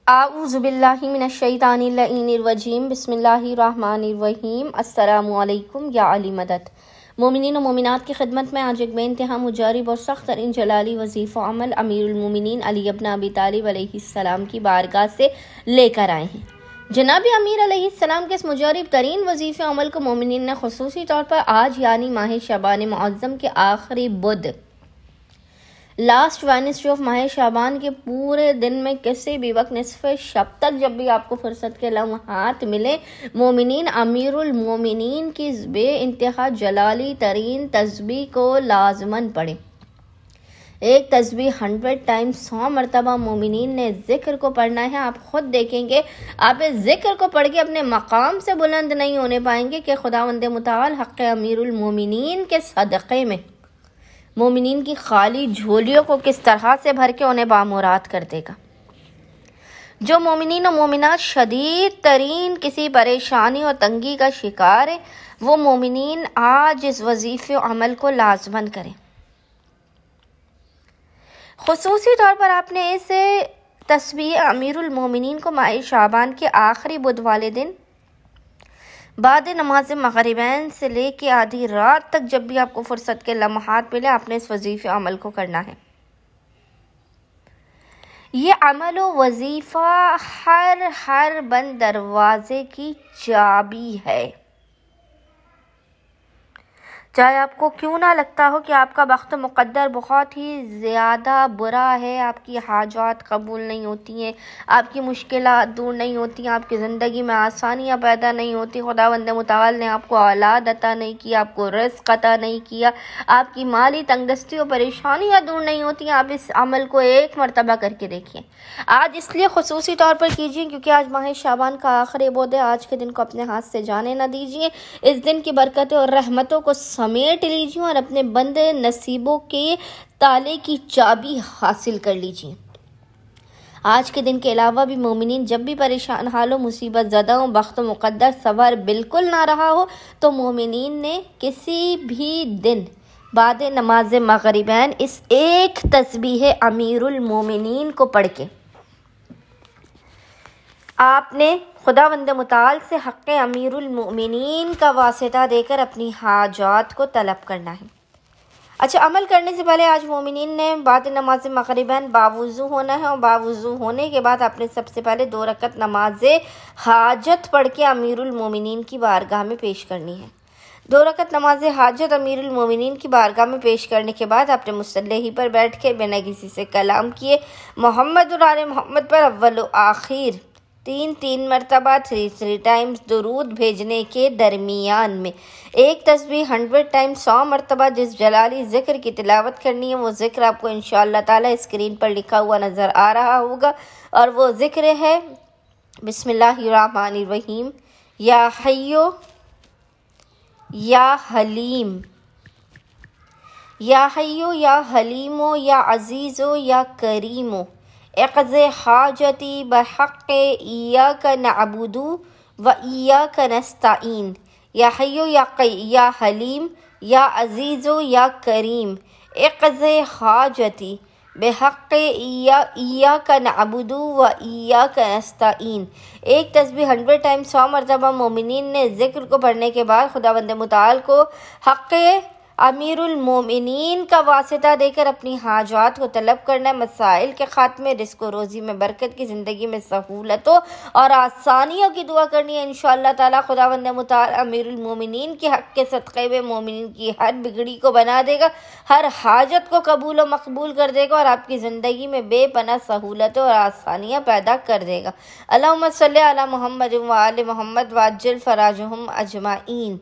اعوذ باللہ من الشیطان اللعین الرجیم بسم اللہ الرحمن الرحیم السلام علیکم یا علی مدد۔ مومنین و مومنات کی خدمت میں آج ایک بے انتہا مجارب اور سخت ترین جلالی وظیفہ عمل امیر المومنین علی ابن ابی طالب علیہ السلام کی بارگاہ سے لے کر آئے ہیں۔ جناب امیر علیہ السلام کے اس مجارب ترین وظیفہ عمل کو مومنین نے خصوصی طور پر آج یعنی ماہ شعبان معظم کے آخری بدھ لاسٹ وینسڈے آف ماہ شعبان کے پورے دن میں کسی بھی وقت نصف شب تک جب بھی آپ کو فرصت کے لمحات ملے، مومنین امیر المومنین کی بے انتہا جلالی ترین تسبیح کو لازماً پڑھیں۔ ایک تسبیح 100 ٹائمز 100 مرتبہ مومنین نے ذکر کو پڑھنا ہے۔ آپ خود دیکھیں گے آپ اس ذکر کو پڑھ کے اپنے مقام سے بلند نہیں ہونے پائیں گے کہ خداوند متعال حق امیر المومنین کے صدقے میں مومنین کی خالی جھولیوں کو کس طرح سے بھر کے انہیں بامراد کر دے گا۔ جو مومنین و مومنات شدید ترین کسی پریشانی اور تنگی کا شکار ہیں، وہ مومنین آج اس وظیفے عمل کو لازماً کریں۔ خصوصی طور پر آپ نے اس تسبیح امیر المومنین کو ماہ شعبان کے آخری بدھ والے دن بعد نماز مغربین سے لے کے آدھی رات تک جب بھی آپ کو فرصت کے لمحات ملے، آپ نے اس وظیفے عمل کو کرنا ہے۔ یہ عمل و وظیفہ ہر بند دروازے کی چابی ہے۔ چاہے آپ کو کیوں نہ لگتا ہو کہ آپ کا بخت مقدر بہت ہی زیادہ برا ہے، آپ کی حاجات قبول نہیں ہوتی ہیں، آپ کی مشکلات دور نہیں ہوتی ہیں، آپ کی زندگی میں آسانیاں پیدا نہیں ہوتی، خداوند متعال نے آپ کو اولاد عطا نہیں کیا، آپ کو رزق عطا نہیں کیا، آپ کی مالی تنگ دستی اور پریشانیاں دور نہیں ہوتی ہیں، آپ اس عمل کو ایک مرتبہ کر کے دیکھیں۔ آج اس لیے خصوصی طور پر کیجیے کیونکہ آج ماہ شعبان کا آخری بدھ ہے۔ آج کے دن کو اپنے ہاتھ سے جانے نہ دیجیے۔ اس دن کی برکتیں اور رحمتوں کو سمیٹ لیجیے اور اپنے بند نصیبوں کے تالے کی چابی حاصل کر لیجیے۔ آج کے دن کے علاوہ بھی مومنین جب بھی پریشان حال ہو، مصیبت زدہ ہو، بخت مقدر سوار بالکل نہ رہا ہو، تو مومنین نے کسی بھی دن بعد نماز مغربین اس ایک تسبیح امیر المومنین کو پڑھ کے آپ نے خداوند متعال سے حق امیر المؤمنین کا واسطہ دے کر اپنی حاجات کو طلب کرنا ہے۔ اچھا، عمل کرنے سے پہلے آج مومنین نے بعد نماز مغربین باوضو ہونا ہے اور باوضو ہونے کے بعد آپ نے سب سے پہلے 2 رکعت نماز حاجت پڑھ کے امیر المومنین کی بارگاہ میں پیش کرنی ہے۔ 2 رکعت نماز حاجت امیر المومنین کی بارگاہ میں پیش کرنے کے بعد آپ نے مصلی پر بیٹھ کے بنا کسی سے کلام کیے محمد اور آل محمد پر اول و آخر 3 مرتبہ 3 ٹائمز درود بھیجنے کے درمیان میں ایک تسبیح 100 ٹائمز 100 مرتبہ جس جلالی ذکر کی تلاوت کرنی ہے، وہ ذکر آپ کو انشاءاللہ تعالی اسکرین پر لکھا ہوا نظر آ رہا ہوگا، اور وہ ذکر ہے بسم اللہ الرحمن الرحیم، یا حیو یا حلیم، یا حیو یا حلیمو یا عزیزو یا کریمو اقض حاجتی بحق ایاک نعبد و ایاک نستعین، یا حیو یا حلیم یا عزیز یا کریم اقض حاجتی بحق ایاک نعبد و ایاک نستعین۔ ایک تسبیح 100 ٹائمز 100 مرتبہ مومنین نے ذکر کو پڑھنے کے بعد خداوند متعال کو حق امیر المومنین کا واسطہ دے کر اپنی حاجات کو طلب کرنا ہے، مسائل کے خاتمے، رزق و روزی میں برکت کی، زندگی میں سہولتوں اور آسانیوں کی دعا کرنی ہے۔ انشاءاللہ تعالی خداوند متعال امیر المومنین کے حق کے صدقے میں مومنین کی ہر بگڑی کو بنا دے گا، ہر حاجت کو قبول و مقبول کر دے گا اور آپ کی زندگی میں بے پناہ سہولتیں اور آسانیاں پیدا کر دے گا۔ اللہم صلی علی محمد و آل محمد وعجل فراجہم اجمعین۔